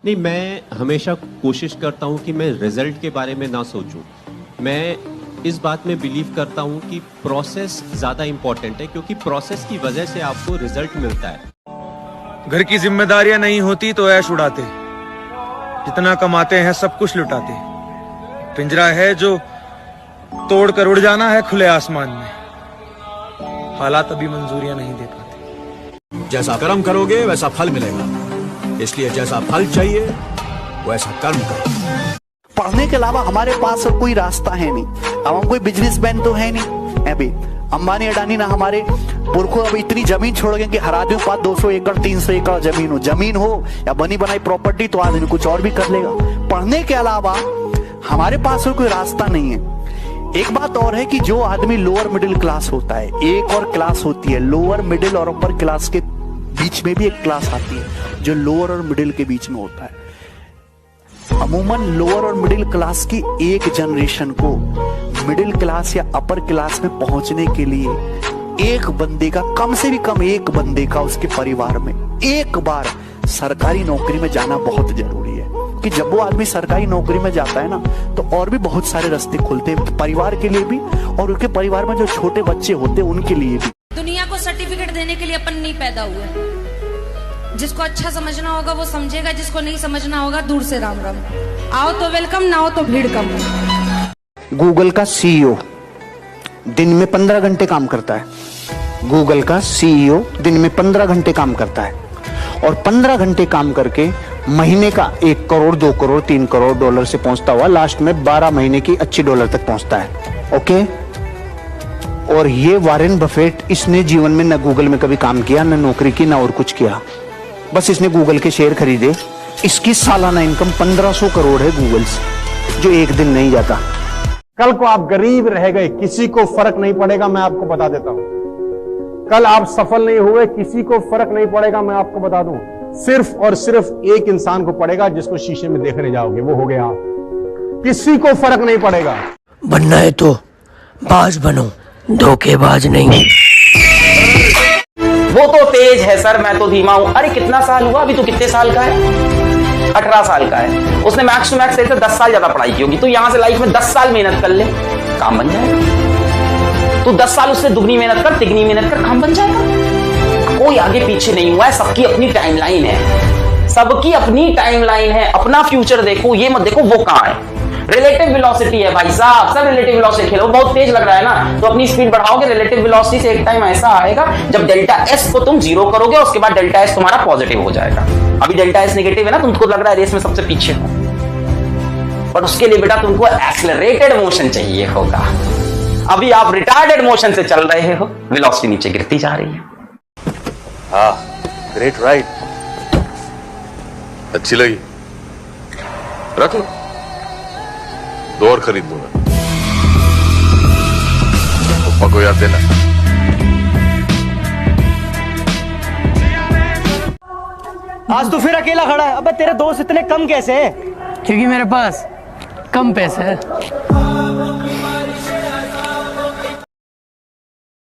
नहीं, मैं हमेशा कोशिश करता हूं कि मैं रिजल्ट के बारे में ना सोचूं। मैं इस बात में बिलीव करता हूं कि प्रोसेस ज्यादा इंपॉर्टेंट है, क्योंकि प्रोसेस की वजह से आपको रिजल्ट मिलता है। घर की जिम्मेदारियां नहीं होती तो ऐश उड़ाते, जितना कमाते हैं सब कुछ लुटाते। पिंजरा है जो तोड़ कर उड़ जाना है खुले आसमान में, हालात अभी मंजूरियां नहीं दे पाते। जैसा कर्म करोगे वैसा फल मिलेगा, इसलिए जैसा फल चाहिए वैसा कर्म करो। पढ़ने के अलावा हमारे पास कोई रास्ता है नहीं। अब हम कोई बिजनेसमैन तो है नहीं। अभी अंबानी अडानी ना हमारे पुरखों अब इतनी जमीन छोड़ गए कि हर आदमी के पास 200 एकड़ 300 एकड़ जमीन हो या बनी बनाई प्रॉपर्टी, तो आदमी कुछ और भी कर लेगा। पढ़ने के अलावा हमारे पास कोई रास्ता नहीं है। एक बात और है कि जो आदमी लोअर मिडिल क्लास होता है, एक और क्लास होती है लोअर मिडिल और अपर क्लास के बीच में भी एक क्लास आती है जो लोअर और मिडिल के बीच में होता है। अमूमन लोअर और मिडिल क्लास की एक जनरेशन को मिडिल क्लास या अपर क्लास में पहुंचने के लिए एक बंदे का, कम से भी कम एक बंदे का उसके परिवार में एक बार सरकारी नौकरी में जाना बहुत जरूरी है। कि जब वो आदमी सरकारी नौकरी में जाता है ना, तो और भी बहुत सारे रास्ते खुलते हैं परिवार के लिए भी, और उनके परिवार में जो छोटे बच्चे होते हैं उनके लिए भी। दुनिया को सर्टिफिकेट देने के लिए अपन नहीं पैदा हुए। जिसको अच्छा समझना होगा वो समझेगा, जिसको नहीं समझना होगा दूर से राम राम। आओ तो वेलकम, ना आओ तो भीड़ कम। गूगल का सीईओ दिन में 15 घंटे काम करता है। गूगल का सीईओ दिन में 15 घंटे काम करता है, और 15 घंटे काम करके महीने का 1 करोड़ 2 करोड़ 3 करोड़ डॉलर से पहुंचता हुआ लास्ट में 12 महीने की अच्छी डॉलर तक पहुंचता है। ओके, और ये वॉरेन बफेट, इसने जीवन में न गूगल में कभी काम किया, न नौकरी की, न और कुछ किया। बस इसने गूगल के शेयर खरीदे। इसकी सालाना इनकम 1500 करोड़ है गूगल से, जो एक दिन नहीं जाता। कल को आप गरीब रह गए, किसी को फर्क नहीं पड़ेगा, मैं आपको बता देता हूं। कल आप सफल नहीं हुए, किसी को फर्क नहीं पड़ेगा, मैं आपको बता दूं। सिर्फ और सिर्फ एक इंसान को पड़ेगा जिसको शीशे में देखने जाओगे, वो हो गया आप। किसी को फर्क नहीं पड़ेगा। बनना है तो बाज बनो, धोखेबाज नहीं। वो तो तेज है सर, मैं तो धीमा हूं। अरे कितना साल हुआ, अभी तो कितने साल का है? 18 साल का है। उसने मैक्स टू मैक्स से 10 साल ज्यादा पढ़ाई की होगी। तो यहां से लाइफ में 10 साल मेहनत कर ले, काम बन जाएगा। तू 10 साल उससे दुगनी मेहनत कर, तिगनी मेहनत कर, काम बन जाएगा। कोई आगे पीछे नहीं हुआ है, सबकी अपनी टाइमलाइन है, सबकी अपनी टाइमलाइन है। अपना फ्यूचर देखो, ये मत देखो वो कहां है। रिलेटिव वेलोसिटी है भाई साहब, सब रिलेटिव वेलोसिटी खेलो। बहुत तेज लग रहा है ना, तो अपनी स्पीड बढ़ाओगे। रिलेटिव वेलोसिटी से एक टाइम ऐसा आएगा जब डेल्टा एस को तुम 0 करोगे, उसके बाद डेल्टा एस तुम्हारा पॉजिटिव हो जाएगा। अभी डेल्टा एस नेगेटिव है ना, तुमको लग रहा है रेस में सबसे पीछे हो, पर उसके लिए बेटा तुमको एक्सेलरेटेड मोशन चाहिए होगा। अभी आप रिटार्डेड मोशन से चल रहे हो, वेलोसिटी नीचे गिरती जा रही है। हाँ, ग्रेट राइट, अच्छी लगी, रख लो, 2 और खरीद दूंगा। पप्पा को याद देना। आज तो फिर अकेला खड़ा है। अबे तेरे दोस्त इतने कम कैसे है? क्योंकि मेरे पास कम पैसे है।